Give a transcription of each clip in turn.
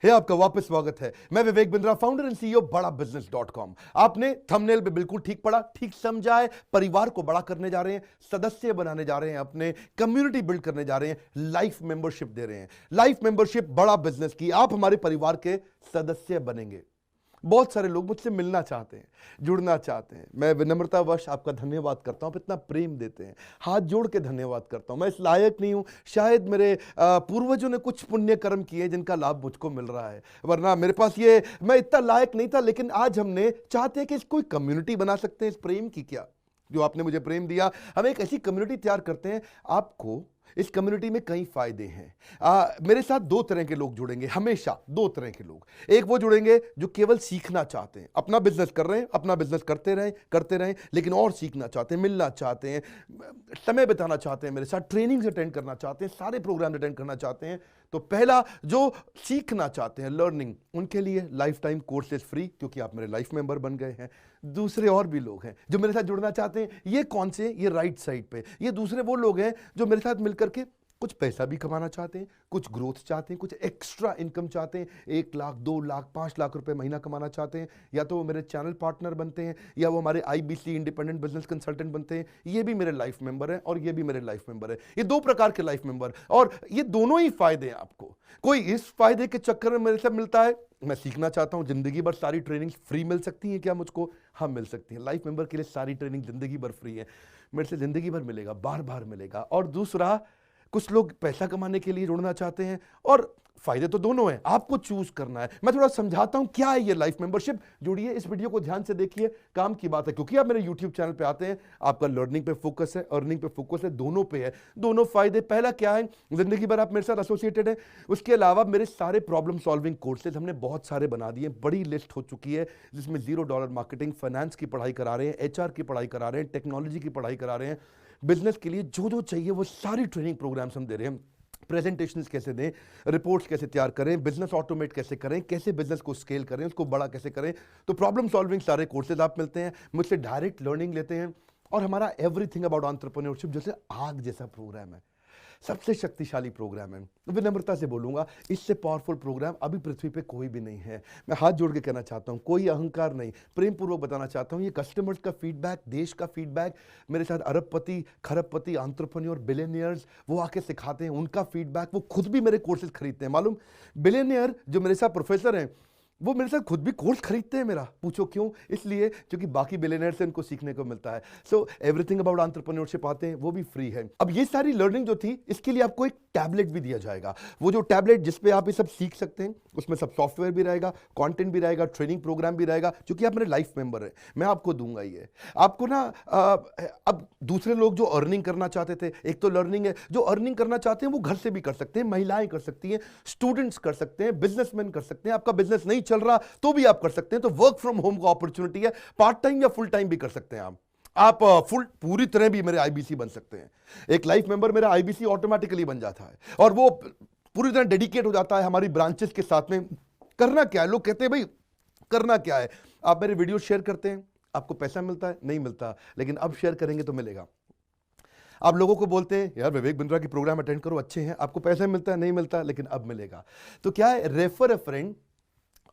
है आपका वापस स्वागत है। मैं Vivek Bindra, founder and CEO बड़ा बिजनेस.com। आपने थंबनेल पे बिल्कुल ठीक पढ़ा, ठीक समझा है। परिवार को बड़ा करने जा रहे हैं, सदस्य बनाने जा रहे हैं, अपने कम्युनिटी बिल्ड करने जा रहे हैं, लाइफ मेंबरशिप दे रहे हैं। लाइफ मेंबरशिप बड़ा बिजनेस की, आप हमारे परिवार के सदस्य बनेंगे। बहुत सारे लोग मुझसे मिलना चाहते हैं, जुड़ना चाहते हैं। मैं विनम्रतावश आपका धन्यवाद करता हूं, आप इतना प्रेम देते हैं, हाथ जोड़ के धन्यवाद करता हूं। मैं इस लायक नहीं हूं, शायद मेरे पूर्वजों ने कुछ पुण्य कर्म किए जिनका लाभ मुझको मिल रहा है, वरना मेरे पास ये मैं इतना लायक नहीं था। लेकिन आज हमने चाहते हैं कि इस कोई कम्युनिटी बना सकते हैं इस प्रेम की। क्या जो आपने मुझे प्रेम दिया, हम एक ऐसी कम्युनिटी तैयार करते हैं। आपको इस कम्युनिटी में कई फायदे हैं। मेरे साथ दो तरह के लोग जुड़ेंगे, हमेशा दो तरह के लोग। एक वो जुड़ेंगे जो केवल सीखना चाहते हैं, अपना बिजनेस कर रहे हैं, अपना बिजनेस करते रहें, लेकिन और सीखना चाहते हैं, मिलना चाहते हैं, समय बिताना चाहते हैं, मेरे साथ ट्रेनिंग्स अटेंड करना चाहते हैं, सारे प्रोग्राम अटेंड करना चाहते हैं। तो पहला, जो सीखना चाहते हैं, लर्निंग, उनके लिए लाइफ टाइम कोर्सेज फ्री, क्योंकि आप मेरे लाइफ मेंबर बन गए हैं। दूसरे और भी लोग हैं जो मेरे साथ जुड़ना चाहते हैं। ये कौन से? ये राइट साइड पे, ये दूसरे वो लोग हैं जो मेरे साथ मिलकर के कुछ पैसा भी कमाना चाहते हैं, कुछ ग्रोथ चाहते हैं, कुछ एक्स्ट्रा इनकम चाहते हैं। 1 लाख, 2 लाख, 5 लाख रुपए महीना कमाना चाहते हैं। या तो वो मेरे चैनल पार्टनर बनते हैं, या वो हमारे IBC इंडिपेंडेंट बिजनेस कंसल्टेंट बनते हैं। ये भी मेरे लाइफ मेंबर हैं और ये भी मेरे लाइफ मेंबर है। ये दो प्रकार के लाइफ मेंबर, और ये दोनों ही फायदे हैं आपको। कोई इस फायदे के चक्कर में मेरे से मिलता है, मैं सीखना चाहता हूं, जिंदगी भर सारी ट्रेनिंग फ्री मिल सकती है क्या मुझको? हाँ, मिल सकती है। लाइफ मेंबर के लिए सारी ट्रेनिंग जिंदगी भर फ्री है, मेरे से जिंदगी भर मिलेगा, बार बार मिलेगा। और दूसरा, कुछ लोग पैसा कमाने के लिए जुड़ना चाहते हैं, और फायदे तो दोनों हैं, आपको चूज करना है। मैं थोड़ा समझाता हूं क्या है ये लाइफ मेंबरशिप। जुड़िए, इस वीडियो को ध्यान से देखिए, काम की बात है। क्योंकि आप मेरे YouTube चैनल पे आते हैं, आपका लर्निंग पे फोकस है, अर्निंग पे फोकस है, दोनों पे है। दोनों फायदे, पहला क्या है, जिंदगी भर आप मेरे साथ एसोसिएटेड है। उसके अलावा मेरे सारे प्रॉब्लम सॉल्विंग कोर्सेज हमने बहुत सारे बना दिए, बड़ी लिस्ट हो चुकी है, जिसमें $0 मार्केटिंग, फाइनेंस की पढ़ाई करा रहे हैं, HR की पढ़ाई करा रहे हैं, टेक्नोलॉजी की पढ़ाई करा रहे हैं। बिजनेस के लिए जो जो चाहिए वो सारी ट्रेनिंग प्रोग्राम्स हम दे रहे हैं। प्रेजेंटेशंस कैसे दें, रिपोर्ट्स कैसे तैयार करें, बिजनेस ऑटोमेट कैसे करें, कैसे बिजनेस को स्केल करें, उसको बड़ा कैसे करें। तो प्रॉब्लम सॉल्विंग सारे कोर्सेज आप मिलते हैं, मुझसे डायरेक्ट लर्निंग लेते हैं। और हमारा एवरीथिंग अबाउट एंटरप्रेन्योरशिप जैसे आग जैसा प्रोग्राम है, सबसे शक्तिशाली प्रोग्राम है। विनम्रता से बोलूंगा, इससे पावरफुल प्रोग्राम अभी पृथ्वी पे कोई भी नहीं है। मैं हाथ जोड़ के कहना चाहता हूं, कोई अहंकार नहीं, प्रेम पूर्वक बताना चाहता हूं, ये कस्टमर्स का फीडबैक, देश का फीडबैक, मेरे साथ अरबपति, खरबपति, एंटरप्रेन्योर, बिलियनियर्स, वो आके सिखाते हैं, उनका फीडबैक, वो खुद भी मेरे कोर्सेज खरीदते हैं। मालूम, बिलियनियर जो मेरे साथ प्रोफेसर हैं, वो मेरे साथ खुद भी कोर्स खरीदते हैं मेरा। पूछो क्यों? इसलिए क्योंकि बाकी बिलियनियर से इनको सीखने को मिलता है। सो एवरीथिंग अबाउट एंटरप्रेन्योरशिप आते हैं, वो भी फ्री है। अब ये सारी लर्निंग जो थी, इसके लिए आपको एक टैबलेट भी दिया जाएगा। वो जो टैबलेट जिसपे आप ये सब सीख सकते हैं, उसमें सब सॉफ्टवेयर भी रहेगा, कंटेंट भी रहेगा, ट्रेनिंग प्रोग्राम भी रहेगा। क्योंकि आप मेरे लाइफ मेंबर हैं, मैं आपको दूंगा ये। आपको ना अब दूसरे लोग जो अर्निंग करना चाहते थे, एक तो लर्निंग है, जो अर्निंग करना चाहते हैं वो घर से भी कर सकते हैं, महिलाएं कर सकती हैं, स्टूडेंट्स कर सकते हैं, बिजनेसमैन कर सकते हैं। आपका बिजनेस नहीं चल रहा तो भी आप कर सकते हैं। तो वर्क फ्रॉम होम का अपॉर्चुनिटी है, पार्ट टाइम या फुल टाइम भी कर सकते हैं आप फुल पूरी तरह भी मेरे IBC बन सकते हैं। एक लाइफ मेंबर मेरा IBC ऑटोमेटिकली बन जाता है, और वो पूरी तरह डेडिकेट हो जाता है हमारी ब्रांचेस के साथ में। करना क्या है, लोग कहते हैं भाई करना क्या है, आप मेरे वीडियो शेयर करते हैं, आपको पैसा मिलता है? नहीं मिलता, लेकिन अब शेयर करेंगे तो मिलेगा। आप लोगों को बोलते हैं यार विवेक बिंद्रा की प्रोग्राम अटेंड करो, अच्छे हैं, आपको पैसा मिलता है? नहीं मिलता, लेकिन अब मिलेगा। तो क्या है, refer a friend,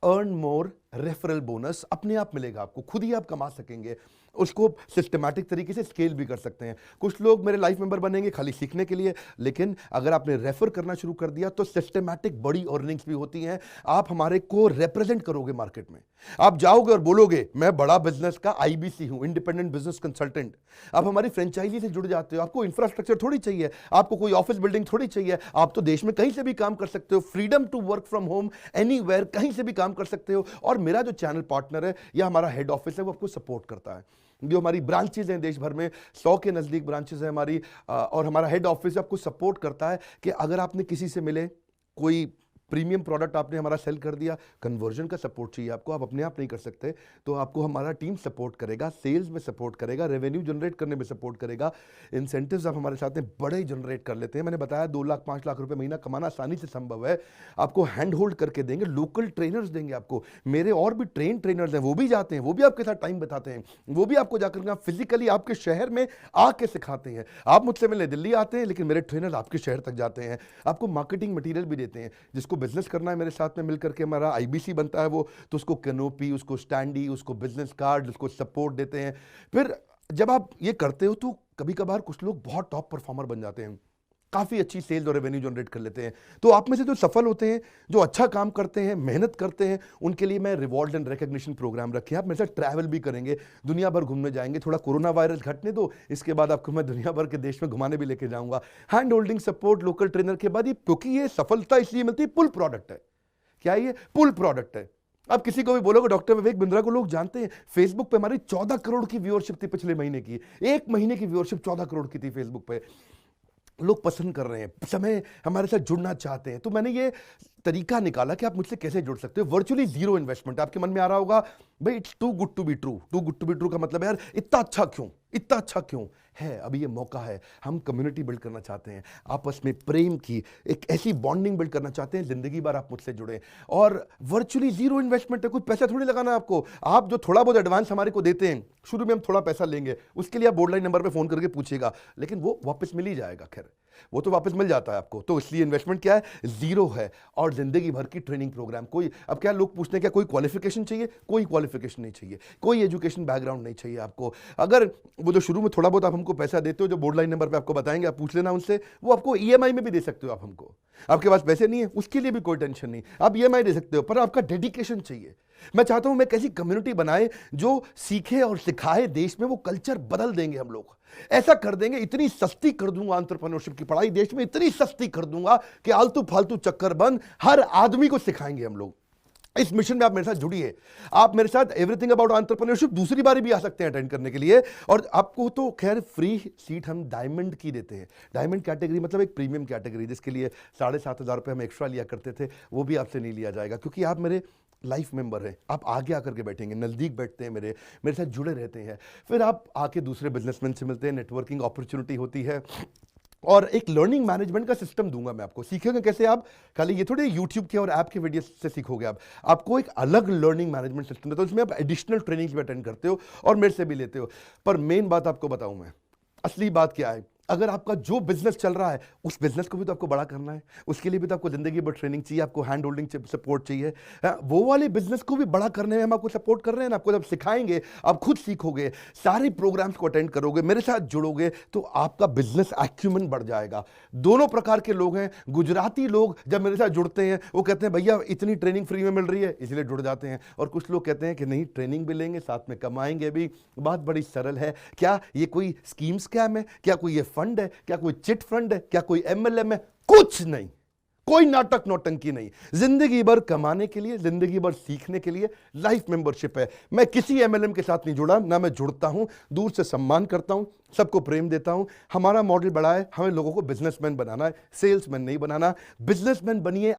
earn more, referral bonus अपने आप मिलेगा आपको, खुद ही आप कमा सकेंगे। उसको सिस्टमैटिक तरीके से स्केल भी कर सकते हैं। कुछ लोग मेरे लाइफ मेंबर बनेंगे खाली सीखने के लिए, लेकिन अगर आपने रेफर करना शुरू कर दिया तो सिस्टमैटिक बड़ी अर्निंग्स भी होती हैं। आप हमारे को रिप्रेजेंट करोगे मार्केट में, आप जाओगे और बोलोगे मैं बड़ा बिजनेस का IBC हूं, इंडिपेंडेंट बिजनेस कंसल्टेंट। आप हमारी फ्रेंचाइजी से जुड़ जाते हो, आपको इंफ्रास्ट्रक्चर थोड़ी चाहिए, आपको कोई ऑफिस बिल्डिंग थोड़ी चाहिए, आप तो देश में कहीं से भी काम कर सकते हो, freedom to work from home, anywhere, कहीं से भी काम कर सकते हो। और मेरा जो चैनल पार्टनर है या हमारा हेड ऑफिस है, वो आपको सपोर्ट करता है। जो हमारी ब्रांचेज हैं देश भर में, 100 के नजदीक ब्रांचेज है हमारी, और हमारा हेड ऑफिस आपको सपोर्ट करता है कि अगर आपने किसी से मिले, कोई प्रीमियम प्रोडक्ट आपने हमारा सेल कर दिया, कन्वर्जन का सपोर्ट चाहिए आपको, आप अपने आप नहीं कर सकते, तो आपको हमारा टीम सपोर्ट करेगा, सेल्स में सपोर्ट करेगा, रेवेन्यू जनरेट करने में सपोर्ट करेगा, इंसेंटिव्स आप हमारे साथ में बड़े जनरेट कर लेते हैं। मैंने बताया 2 लाख 5 लाख रुपए महीना कमाना आसानी से संभव है। आपको हैंड होल्ड करके देंगे, लोकल ट्रेनर्स देंगे आपको, मेरे और भी ट्रेनर्स हैं, वो भी जाते हैं, वो भी आपके साथ टाइम बताते हैं, वो भी आपको जाकर फिजिकली आपके शहर में आके सिखाते हैं। आप मुझसे मिलने दिल्ली आते हैं, लेकिन मेरे ट्रेनर आपके शहर तक जाते हैं, आपको मार्केटिंग मटीरियल भी देते हैं, जिसको बिजनेस करना है मेरे साथ में मिलकर के, हमारा आईबीसी बनता है वो, तो उसको कैनोपी, उसको स्टैंडी, उसको बिजनेस कार्ड, उसको सपोर्ट देते हैं। फिर जब आप ये करते हो तो कभी कभार कुछ लोग बहुत टॉप परफॉर्मर बन जाते हैं, काफ़ी अच्छी सेल्स और रेवेन्यू जनरेट कर लेते हैं। तो आप में से जो सफल होते हैं, जो अच्छा काम करते हैं, मेहनत करते हैं, उनके लिए मैं रिवॉर्ड एंड रिकग्निशन प्रोग्राम रखे हैं। आप मेरे साथ ट्रैवल भी करेंगे, दुनिया भर घूमने जाएंगे। थोड़ा कोरोना वायरस घटने दो, इसके बाद आपको मैं दुनिया भर के देश में घुमाने भी लेके जाऊंगा। Hand holding support, local trainer के बाद ये, क्योंकि ये सफलता इसलिए मिलती है, पुल प्रोडक्ट है। क्या ये पुल प्रोडक्ट है? आप किसी को भी बोलोगे डॉक्टर विवेक बिंद्रा को लोग जानते हैं, फेसबुक पे हमारी 14 करोड़ की व्यूअरशिप थी पिछले महीने की। एक महीने की व्यूअरशिप 14 करोड़ की थी फेसबुक पे। लोग पसंद कर रहे हैं, समय हमारे साथ जुड़ना चाहते हैं। तो मैंने ये तरीका निकाला कि आप मुझसे कैसे जुड़ सकते हो। Virtually zero investment. आपके मन में आ रहा होगा भाई it's too good to be true. Too good to be true का मतलब यार इतना अच्छा क्यों, इतना अच्छा क्यों है? अभी ये मौका है, हम कम्युनिटी बिल्ड करना चाहते हैं, आपस में प्रेम की एक ऐसी बॉन्डिंग बिल्ड करना चाहते हैं, जिंदगी भर आप मुझसे जुड़े। और वर्चुअली जीरो इन्वेस्टमेंट है, कुछ पैसा थोड़ी लगाना है आपको। आप जो थोड़ा बहुत एडवांस हमारे को देते हैं, शुरू में हम थोड़ा पैसा लेंगे, उसके लिए आप बोर्ड लाइन नंबर पे फोन करके पूछिएगा, लेकिन वो वापस मिल ही जाएगा। खैर वो तो वापस मिल जाता है आपको। तो इसलिए इन्वेस्टमेंट क्या है? जीरो है। और जिंदगी भर की ट्रेनिंग प्रोग्राम। कोई, अब क्या लोग पूछते हैं क्या कोई क्वालिफिकेशन चाहिए? कोई क्वालिफिकेशन नहीं चाहिए, कोई एजुकेशन बैकग्राउंड नहीं चाहिए आपको। अगर वो जो शुरू में थोड़ा बहुत आप हमको पैसा देते हो, जो बोर्ड लाइन नंबर पे आपको बताएंगे, आप पूछ लेना उनसे, वो आपको ईएमआई में भी दे सकते हो। आप हमको, आपके पास पैसे नहीं है उसके लिए भी कोई टेंशन नहीं, आप ईएमआई दे सकते हो, पर आपका डेडिकेशन चाहिए। मैं चाहता हूं मैं कैसी कम्युनिटी बनाए जो सीखे और सिखाए, देश में वो कल्चर बदल देंगे हम लोग। ऐसा कर देंगे, इतनी सस्ती कर दूंगा एंटरप्रेन्योरशिप की पढ़ाई देश में, इतनी सस्ती कर दूंगा कि आलतू फालतू चक्कर बंद, हर आदमी को सिखाएंगे हम लोग। इस मिशन में आप मेरे साथ जुड़िए। आप मेरे साथ एवरीथिंग अबाउट एंटरप्रेन्योरशिप दूसरी बारी भी आ सकते हैं अटेंड करने के लिए। और आपको तो खैर फ्री सीट हम डायमंड की देते हैं। डायमंड कैटेगरी मतलब एक प्रीमियम कैटेगरी, जिसके लिए 7,500 रुपये हम एक्स्ट्रा लिया करते थे, वो भी आपसे नहीं लिया जाएगा, क्योंकि आप मेरे लाइफ मेंबर हैं। आप आगे आकर के बैठेंगे, नज़दीक बैठते हैं, मेरे साथ जुड़े रहते हैं। फिर आप आके दूसरे बिजनेसमैन से मिलते हैं, नेटवर्किंग अपॉर्चुनिटी होती है। और एक लर्निंग मैनेजमेंट का सिस्टम दूंगा मैं आपको। सीखेंगे कैसे? आप खाली ये थोड़ी यूट्यूब के और ऐप के वीडियो से सीखोगे। आप, आपको एक अलग लर्निंग मैनेजमेंट सिस्टम है, तो इसमें आप एडिशनल ट्रेनिंग्स भी अटेंड करते हो और मेरे से भी लेते हो। पर मेन बात आपको बताऊं मैं, असली बात क्या है, अगर आपका जो बिजनेस चल रहा है उस बिजनेस को भी तो आपको बड़ा करना है, उसके लिए भी तो आपको जिंदगी भर ट्रेनिंग चाहिए, आपको हैंड होल्डिंग सपोर्ट चाहिए। वो वाले बिजनेस को भी बड़ा करने में हम आपको सपोर्ट कर रहे हैं ना। आपको जब सिखाएंगे, आप खुद सीखोगे, सारे प्रोग्राम्स को अटेंड करोगे, मेरे साथ जुड़ोगे, तो आपका बिजनेस एक्यूमेन बढ़ जाएगा। दोनों प्रकार के लोग हैं। गुजराती लोग जब मेरे साथ जुड़ते हैं, वो कहते हैं भैया इतनी ट्रेनिंग फ्री में मिल रही है, इसलिए जुड़ जाते हैं। और कुछ लोग कहते हैं कि नहीं, ट्रेनिंग भी लेंगे, साथ में कमाएंगे भी। बात बड़ी सरल है। क्या ये कोई स्कीम स्कैम है? क्या कोई ये फंड है? क्या कोई चिट फंड है? क्या कोई एमएलएम है? कुछ नहीं, कोई नाटक नौटंकी नहीं। जिंदगी भर कमाने के लिए, जिंदगी भर सीखने के लिए लाइफ मेंबरशिप है। मैं किसी एमएलएम के साथ नहीं जुड़ा, ना मैं जुड़ता हूं। दूर से सम्मान करता हूं, सबको प्रेम देता हूं। हमारा मॉडल बड़ा है, हमें लोगों को बिजनेसमैन बनाना है, सेल्समैन नहीं बनाना। बिजनेसमैन बनिए।